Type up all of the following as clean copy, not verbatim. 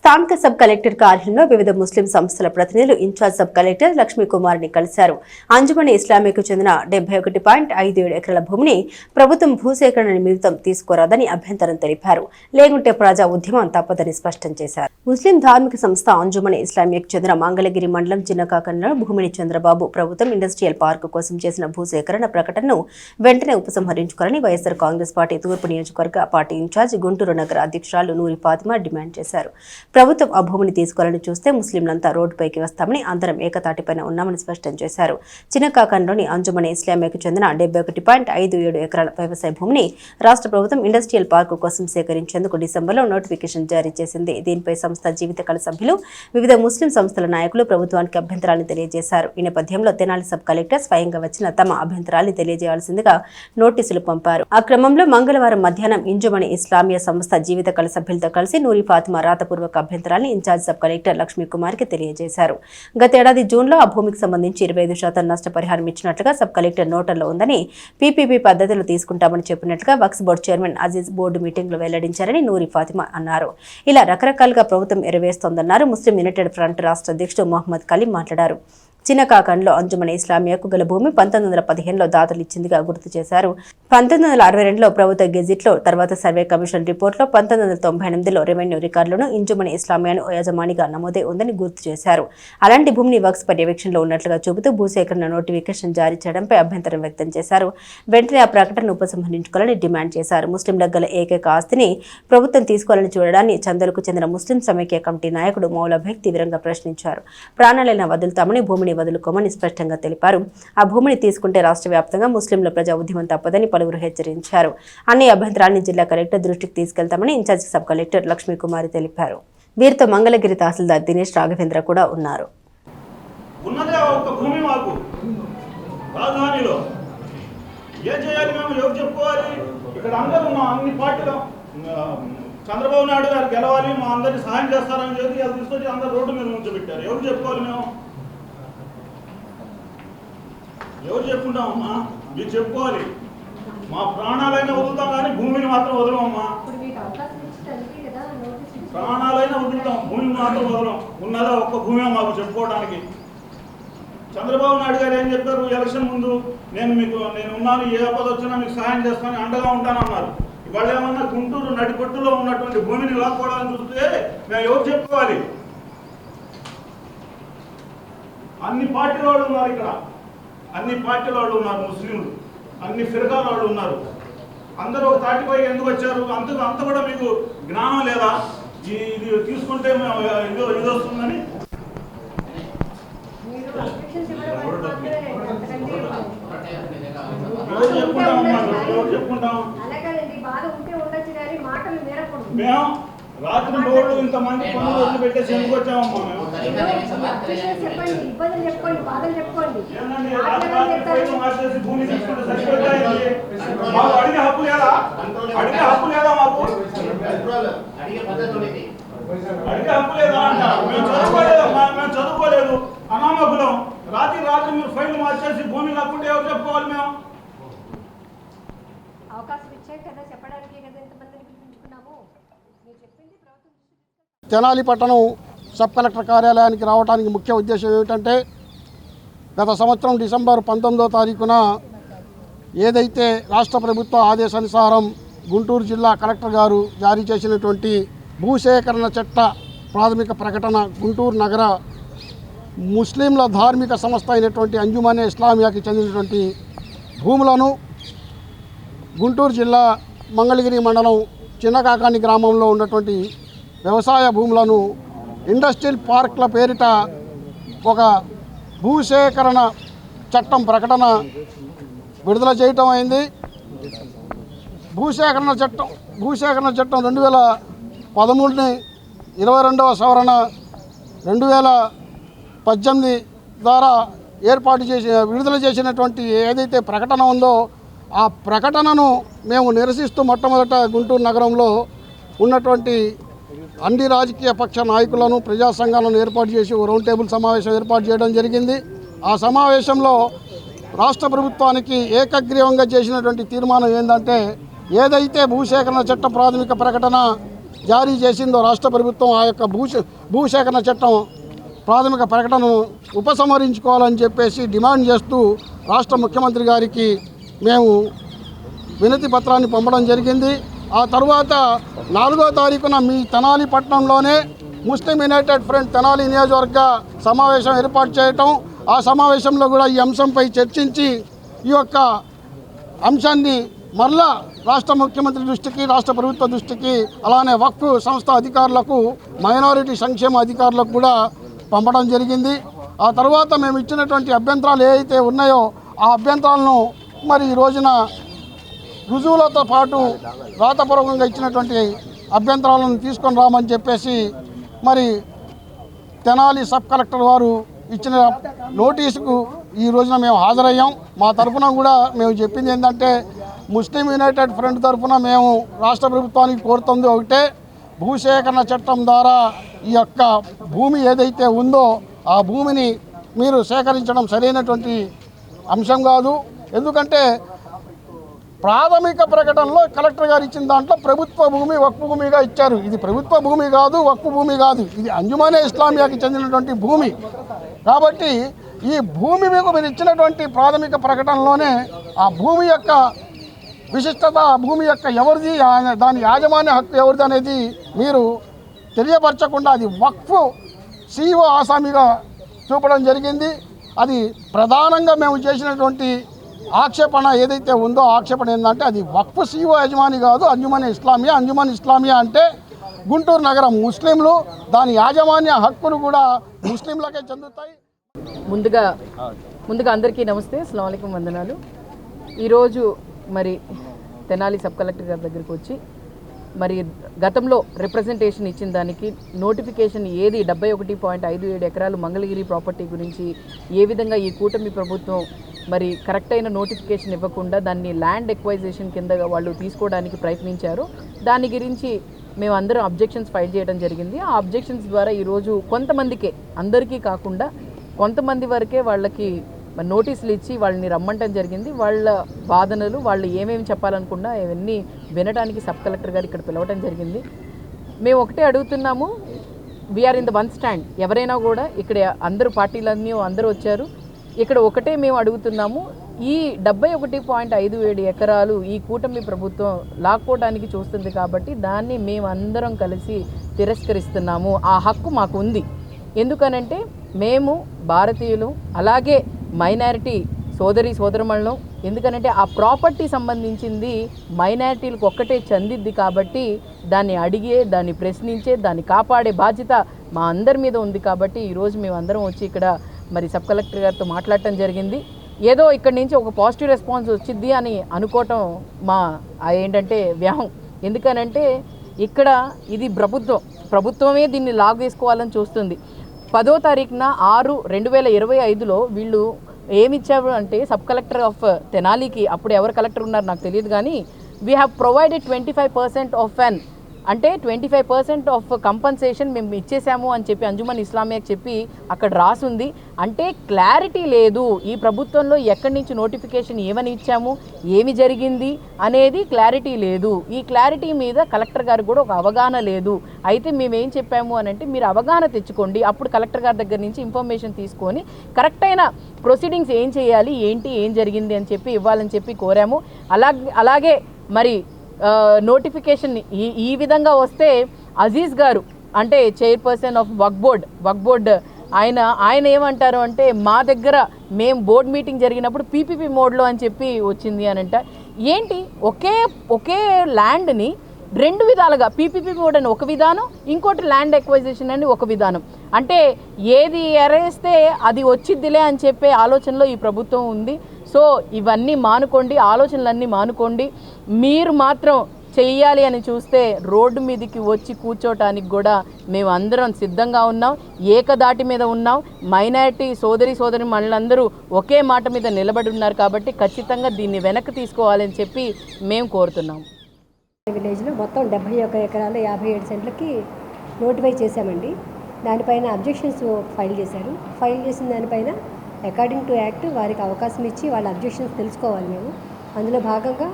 స్థానిక sub collector కార్యాలయంలో వివిధ ముస్లిం సంస్థల ప్రతినిధులు ఇన్ఛార్జ్ సబ్ కలెక్టర్ లక్ష్మీకుమార్ని కలిశారు. అంజుమని ఇస్లామియాకు చెందిన 71.57 ఎకరాల భూమిని ప్రభుత్వం భూసేకరణ నిమిత్తం తీసుకోరాదని అభ్యంతరం తెలిపారు. లేకుంటే ప్రజా ఉద్యమం తప్పదని స్పష్టం చేశారు. ముస్లిం ధార్మిక సంస్థ అంజుమని ఇస్లామియాకు చెందిన మంగళగిరి మండలం చిన్నకాకంలో భూమిని చంద్రబాబు ప్రభుత్వం ఇండస్ట్రియల్ పార్కు కోసం చేసిన భూసేకరణ ప్రకటనను వెంటనే ఉపసంహరించుకోవాలని వైఎస్ఆర్ కాంగ్రెస్ పార్టీ తూర్పు నియోజకవర్గ పార్టీ ఇన్ఛార్జ్ గుంటూరు నగర అధ్యక్షురాలు నూరి ఫాతిమా డిమాండ్ చేశారు. ప్రభుత్వం ఆ భూమిని తీసుకోవాలని చూస్తే ముస్లింలంతా రోడ్డుపైకి వస్తామని అందరం ఏకతాటిపైన ఉన్నామని స్పష్టం చేశారు. చిన్నకాకంలోని అంజుమని ఇస్లామియాకు చెందిన 71.57 ఎకరాల వ్యవసాయ భూమిని రాష్ట్ర ప్రభుత్వం ఇండస్ట్రియల్ పార్కు కోసం సేకరించేందుకు డిసెంబర్లో నోటిఫికేషన్ జారీ చేసింది. దీనిపై సంస్థ జీవితకాల సభ్యులు వివిధ ముస్లిం సంస్థల నాయకులు ప్రభుత్వానికి అభ్యంతరాలను తెలియజేశారు. ఈ నేపథ్యంలో తెనాలి సబ్ కలెక్టర్ స్వయంగా వచ్చిన తమ అభ్యంతరాన్ని తెలియజేయాల్సిందిగా నోటీసులు పంపారు. ఆ క్రమంలో మంగళవారం మధ్యాహ్నం అంజుమని ఇస్లామియా సంస్థ జీవితకాల సభ్యులతో కలిసి నూరి ఫాతిమా రాతపూర్వక అభ్యంతరాన్ని ఇన్ఛార్జ్ సబ్ కలెక్టర్ లక్ష్మీకుమార్కి తెలియజేశారు. గతేడాది జూన్లో ఆ భూమికి సంబంధించి 25% నష్టపరిహారం ఇచ్చినట్లుగా సబ్ కలెక్టర్ నోటల్లో ఉందని, పీపీపీ పద్ధతులు తీసుకుంటామని చెప్పినట్లుగా Waqf board chairman Aziz board మీటింగ్లో వెల్లడించారని నూరి ఫాతిమా అన్నారు. ఇలా రకరకాలుగా ప్రభుత్వం ఎరవేస్తోందన్నారు. ముస్లిం యునైటెడ్ ఫ్రంట్ రాష్ట్ర అధ్యక్షుడు మొహమ్మద్ కలీం మాట్లాడారు. చిన్నకాకంలో అంజుమని ఇస్లామియాకు గల భూమి 1915లో దాతలు ఇచ్చిందిగా గుర్తు చేశారు. 1962లో ప్రభుత్వ గెజిట్లో, తర్వాత సర్వే కమిషన్ రిపోర్ట్లో, 1998లో రెవెన్యూ రికార్డులను అంజుమని ఇస్లామియాను యజమానిగా నమోదే ఉందని గుర్తు చేశారు. అలాంటి భూమిని వక్స్ పర్యవేక్షణలో ఉన్నట్లుగా చూపుతూ భూసేకరణ నోటిఫికేషన్ జారీ చేయడంపై అభ్యంతరం వ్యక్తం చేశారు. వెంటనే ఆ ప్రకటనను ఉపసంహరించుకోవాలని డిమాండ్ చేశారు. ముస్లింలకు గల ఏకైక ఆస్తిని ప్రభుత్వం తీసుకోవాలని చూడడాన్ని చందలకు చెందిన ముస్లిం సమైక్య కమిటీ నాయకుడు మౌలాభేక్ తీవ్రంగా ప్రశ్నించారు. ప్రాణాలైనా వదులుతామని, భూమిని వదులుకోమని స్పష్టంగా తెలిపారు. ఆ భూమిని తీసుకుంటే రాష్ట్ర వ్యాప్తంగా ముస్లింల ప్రజా ఉద్యమం తప్పదని పలువురు హెచ్చరించారు. అన్ని అభ్యంతరాన్ని జిల్లా కలెక్టర్ దృష్టికి తీసుకెళ్తామని ఇన్ఛార్జ్ సబ్ కలెక్టర్ లక్ష్మీకుమారి తెలిపారు. వీరితో మంగళగిరి తహసీల్దార్ దినేష్ రాఘవేంద్ర కూడా ఉన్నారు. చంద్రబాబు నాయుడు గారు గెలవాలి, మా అందరినీ సహాయం చేస్తారని చెప్పి అది తీసుకొచ్చి అందరు రోడ్డు మీద ఉంచబెట్టారు. ఎవరు చెప్పుకోవాలి? మేము ఎవరు చెప్పుకుంటామమ్మా? మీరు చెప్పుకోవాలి. మా ప్రాణాలైనా వదులుతాం కానీ భూమిని మాత్రం వదలమమ్మా. ప్రాణాలైనా వదులుతాం, భూమిని మాత్రం వదలం. ఉన్నదా ఒక్క భూమి మాకు చెప్పుకోవడానికి. చంద్రబాబు నాయుడు గారు ఏం చెప్పారు ఎలక్షన్ ముందు? నేను ఉన్నాను, ఏ ఆపద వచ్చినా మీకు సహాయం చేస్తాను, అండగా ఉంటానన్నారు. ఇవాళ ఏమన్నా గుంటూరు నడిపట్టులో ఉన్నటువంటి భూమిని లాక్కోవడాలని చూస్తే మేము ఎవరు చెప్పుకోవాలి? అన్ని పార్టీల వాళ్ళు ఉన్నారు ఇక్కడ, అన్ని పార్టీల వాళ్ళు ఉన్నారు, ముస్లింలు అన్ని ఫిర్గాల వాళ్ళు ఉన్నారు. అందరూ ఒక తాటిపై ఎందుకు వచ్చారు? అంత కూడా మీకు జ్ఞానం లేదా? ఇది తీసుకుంటే ఇది వస్తుందని చెప్పుకుంటాం. మేము రాత్రి రోడ్డు ఇంతమంది పనులు రోజులు పెట్టేసి ఎందుకు వచ్చామమ్మా? మేము మార్చేసి భూమి తీసుకుంటే సరిపోతాయి. మాకు అడిగే హక్కు లేదా? అడిగే హక్కు లేదా? మాకు అడిగే హక్కు లేదా అంట. మేము చదువుకోలేదు, అనామకులం. రాత్రి మీరు ఫైల్ మార్చేసి భూమి లాక్కుంటే ఎవరు చెప్పుకోవాలి? మేము తెనాలి పట్టణం సబ్ కలెక్టర్ కార్యాలయానికి రావడానికి ముఖ్య ఉద్దేశం ఏమిటంటే, గత సంవత్సరం డిసెంబర్ 19వ తారీఖున ఏదైతే రాష్ట్ర ప్రభుత్వ ఆదేశానుసారం గుంటూరు జిల్లా కలెక్టర్ గారు జారీ చేసినటువంటి భూసేకరణ చట్ట ప్రాథమిక ప్రకటన గుంటూరు నగర ముస్లింల ధార్మిక సంస్థ అయినటువంటి అంజుమని ఇస్లామియాకి చెందినటువంటి భూములను గుంటూరు జిల్లా మంగళగిరి మండలం చిన్నకాకాని గ్రామంలో ఉన్నటువంటి వ్యవసాయ భూములను ఇండస్ట్రియల్ పార్క్ల పేరిట ఒక భూసేకరణ చట్టం ప్రకటన విడుదల చేయటం అయింది. భూసేకరణ చట్టం 2013ని 22వ సవరణ 2018 ద్వారా విడుదల చేసినటువంటి ఏదైతే ప్రకటన ఉందో ఆ ప్రకటనను మేము నిరసిస్తూ మొట్టమొదట గుంటూరు నగరంలో ఉన్నటువంటి అన్ని రాజకీయ పక్ష నాయకులను, ప్రజా సంఘాలను ఏర్పాటు చేసి రౌండ్ టేబుల్ సమావేశం ఏర్పాటు చేయడం జరిగింది. ఆ సమావేశంలో రాష్ట్ర ప్రభుత్వానికి ఏకగ్రీవంగా చేసినటువంటి తీర్మానం ఏంటంటే, ఏదైతే భూసేకరణ చట్ట ప్రాథమిక ప్రకటన జారీ చేసిందో రాష్ట్ర ప్రభుత్వం ఆ యొక్క భూసేకరణ చట్టం ప్రాథమిక ప్రకటనను ఉపసంహరించుకోవాలని చెప్పేసి డిమాండ్ చేస్తూ రాష్ట్ర ముఖ్యమంత్రి గారికి మేము వినతి పత్రాన్ని పంపడం జరిగింది. ఆ తర్వాత 4వ తారీఖున మీ Tenali పట్టణంలోనే Muslim United front Tenali నియోజకవర్గ సమావేశం ఏర్పాటు చేయటం, ఆ సమావేశంలో కూడా ఈ అంశంపై చర్చించి ఈ యొక్క అంశాన్ని మరలా రాష్ట్ర ముఖ్యమంత్రి దృష్టికి, రాష్ట్ర ప్రభుత్వ దృష్టికి, అలానే వక్ఫ్ సంస్థ అధికారులకు, మైనారిటీ సంక్షేమ అధికారులకు కూడా పంపడం జరిగింది. ఆ తర్వాత మేము ఇచ్చినటువంటి అభ్యంతరాలు ఏవైతే ఉన్నాయో ఆ అభ్యంతరాలను మరి ఈ రోజున రుజువులతో పాటు రాతపూర్వకంగా ఇచ్చినటువంటి అభ్యంతరాలను తీసుకొని రామని చెప్పేసి మరి తెనాలి సబ్ కలెక్టర్ వారు ఇచ్చిన నోటీసుకు ఈ రోజున మేము హాజరయ్యాం. మా తరఫున కూడా మేము చెప్పింది ఏంటంటే ముస్లిం యునైటెడ్ ఫ్రంట్ తరఫున మేము రాష్ట్ర ప్రభుత్వానికి కోరుతుంది ఒకటే, భూసేకరణ చట్టం ద్వారా ఈ యొక్క భూమి ఏదైతే ఉందో ఆ భూమిని మీరు సేకరించడం సరైనటువంటి అంశం కాదు. ఎందుకంటే ప్రాథమిక ప్రకటనలో కలెక్టర్ గారు ఇచ్చిన దాంట్లో ప్రభుత్వ భూమి వక్ఫ్ భూమిగా ఇచ్చారు. ఇది ప్రభుత్వ భూమి కాదు, వక్ఫ్ భూమి కాదు, ఇది అంజుమానే ఇస్లామియాకి చెందినటువంటి భూమి. కాబట్టి ఈ భూమి మీకు మీరు ఇచ్చినటువంటి ప్రాథమిక ప్రకటనలోనే ఆ భూమి యొక్క విశిష్టత, ఆ భూమి యొక్క ఎవరిది, దాని యాజమాన్య హక్కు ఎవరిది అనేది మీరు తెలియపరచకుండా అది వక్ఫ్ సిఇఓ ఆసామిగా చూపడం జరిగింది. అది ప్రధానంగా మేము చేసినటువంటి ఆక్షేపణ ఏదైతే ఉందో ఆక్షేపణ ఏంటంటే అది వక్ఫ్ సిఇఓ యజమాని కాదు, అంజుమన్ ఇస్లామియా. అంజుమన్ ఇస్లామియా అంటే గుంటూరు నగరం ముస్లింలు, దాని యాజమాన్య హక్కులు కూడా ముస్లింలకే చెందుతాయి. ముందుగా అందరికీ నమస్తే, అస్సలాము అలైకుం, వందనాలు. ఈరోజు మరి తెనాలి సబ్ కలెక్టర్ గారి దగ్గరికి వచ్చి మరి గతంలో రిప్రజెంటేషన్ ఇచ్చిన దానికి నోటిఫికేషన్ ఏది 71.57 ఎకరాలు మంగళగిరి ప్రాపర్టీ గురించి ఏ విధంగా ఈ కూటమి ప్రభుత్వం మరి కరెక్ట్ అయిన నోటిఫికేషన్ ఇవ్వకుండా దాన్ని ల్యాండ్ ఎక్వైజేషన్ కింద వాళ్ళు తీసుకోవడానికి ప్రయత్నించారు. దాని గురించి మేము అందరం అబ్జెక్షన్స్ ఫైల్ చేయడం జరిగింది. ఆ అబ్జెక్షన్స్ ద్వారా ఈరోజు కొంతమందికే, అందరికీ కాకుండా కొంతమంది వరకే వాళ్ళకి నోటీసులు ఇచ్చి వాళ్ళని రమ్మంటం జరిగింది. వాళ్ళ వాదనలు, వాళ్ళు ఏమేమి చెప్పాలనుకున్నా ఇవన్నీ వినడానికి సబ్ కలెక్టర్ గారు ఇక్కడ పిలవడం జరిగింది. మేము ఒకటే అడుగుతున్నాము, we are in the one stand. ఎవరైనా కూడా ఇక్కడ అందరూ పార్టీలన్నీ అందరూ వచ్చారు. ఇక్కడ ఒకటే మేము అడుగుతున్నాము, ఈ 71.57 ఎకరాలు ఈ కూటమి ప్రభుత్వం లాక్కోవడానికి చూస్తుంది కాబట్టి దాన్ని మేమందరం కలిసి తిరస్కరిస్తున్నాము. ఆ హక్కు మాకు ఉంది. ఎందుకనంటే మేము భారతీయులు, అలాగే మైనారిటీ సోదరమణులం. ఎందుకనంటే ఆ ప్రాపర్టీ సంబంధించింది మైనారిటీలకు ఒక్కటే చెందిద్ది కాబట్టి దాన్ని అడిగే, దాన్ని ప్రశ్నించే, దాన్ని కాపాడే బాధ్యత మా అందరి మీద ఉంది. కాబట్టి ఈరోజు మేము అందరం వచ్చి ఇక్కడ మరి సబ్ కలెక్టర్ గారితో మాట్లాడటం జరిగింది. ఏదో ఇక్కడి నుంచి ఒక పాజిటివ్ రెస్పాన్స్ వచ్చింది అని అనుకోవటం మా ఏంటంటే వ్యాహం. ఎందుకనంటే ఇక్కడ ఇది ప్రభుత్వమే దీన్ని లాగేసుకోవాలని చూస్తుంది. 10వ తారీఖున 6/2025లో వీళ్ళు ఏమిచ్చారు అంటే సబ్ కలెక్టర్ ఆఫ్ తెనాలికి, అప్పుడు ఎవరు కలెక్టర్ ఉన్నారు నాకు తెలియదు కానీ, వీ హ్యావ్ ప్రొవైడెడ్ 25% ఆఫ్ అంటే 25% ఆఫ్ కంపన్సేషన్ మేము ఇచ్చేసాము అని చెప్పి అంజుమన్ ఇస్లామియాకి చెప్పి అక్కడ రాసుంది. అంటే క్లారిటీ లేదు. ఈ ప్రభుత్వంలో ఎక్కడి నుంచి నోటిఫికేషన్ ఏమని ఇచ్చాము, ఏమి జరిగింది అనేది క్లారిటీ లేదు. ఈ క్లారిటీ మీద కలెక్టర్ గారికి కూడా ఒక అవగాహన లేదు. అయితే మేమేం చెప్పాము అని అంటే, మీరు అవగాహన తెచ్చుకోండి, అప్పుడు కలెక్టర్ గారి దగ్గర నుంచి ఇన్ఫర్మేషన్ తీసుకొని కరెక్ట్ అయిన ప్రొసీడింగ్స్ ఏం చేయాలి, ఏం జరిగింది అని చెప్పి ఇవ్వాలని చెప్పి కోరాము. అలాగే మరి నోటిఫికేషన్ ఈ విధంగా వస్తే అజీజ్ గారు అంటే చైర్పర్సన్ ఆఫ్ వక్ఫ్ బోర్డ్ ఆయన ఏమంటారు అంటే, మా దగ్గర మేము బోర్డ్ మీటింగ్ జరిగినప్పుడు పీపీపీ మోడ్లో అని చెప్పి వచ్చింది అని అంట. ఏంటి ఒకే ల్యాండ్ని రెండు విధాలుగా, పీపీపీ మోడ్ అని ఒక విధానం, ఇంకోటి ల్యాండ్ ఎక్వైజేషన్ అని ఒక విధానం. అంటే ఏది ఎరేస్తే అది వచ్చిద్దిలే అని చెప్పే ఆలోచనలో ఈ ప్రభుత్వం ఉంది. సో ఇవన్నీ మానుకోండి, ఆలోచనలన్నీ మానుకోండి. మీరు మాత్రం చెయ్యాలి అని చూస్తే రోడ్డు మీదకి వచ్చి కూర్చోటానికి కూడా మేము అందరం సిద్ధంగా ఉన్నాం, ఏకదాటి మీద ఉన్నాం. మైనారిటీ సోదరి మనులందరూ ఒకే మాట మీద నిలబడి ఉన్నారు. కాబట్టి ఖచ్చితంగా దీన్ని వెనక్కి తీసుకోవాలని చెప్పి మేము కోరుతున్నాం. విలేజ్లో మొత్తం 71 ఎకరాలు 57 సెంట్లకి నోటిఫై చేశామండి. దానిపైన అబ్జెక్షన్స్ ఫైల్ చేశారు. ఫైల్ చేసిన దానిపైన అకార్డింగ్ టు యాక్ట్ వారికి అవకాశం ఇచ్చి వాళ్ళ అబ్జెక్షన్స్ తెలుసుకోవాలి మేము. అందులో భాగంగా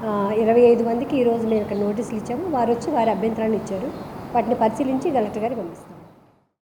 25 మందికి ఈరోజు మేము ఇక్కడ నోటీసులు ఇచ్చాము. వారు వచ్చి వారి అభ్యంతరాన్ని ఇచ్చారు. వాటిని పరిశీలించి కలెక్టర్ గారికి పంపిస్తాం.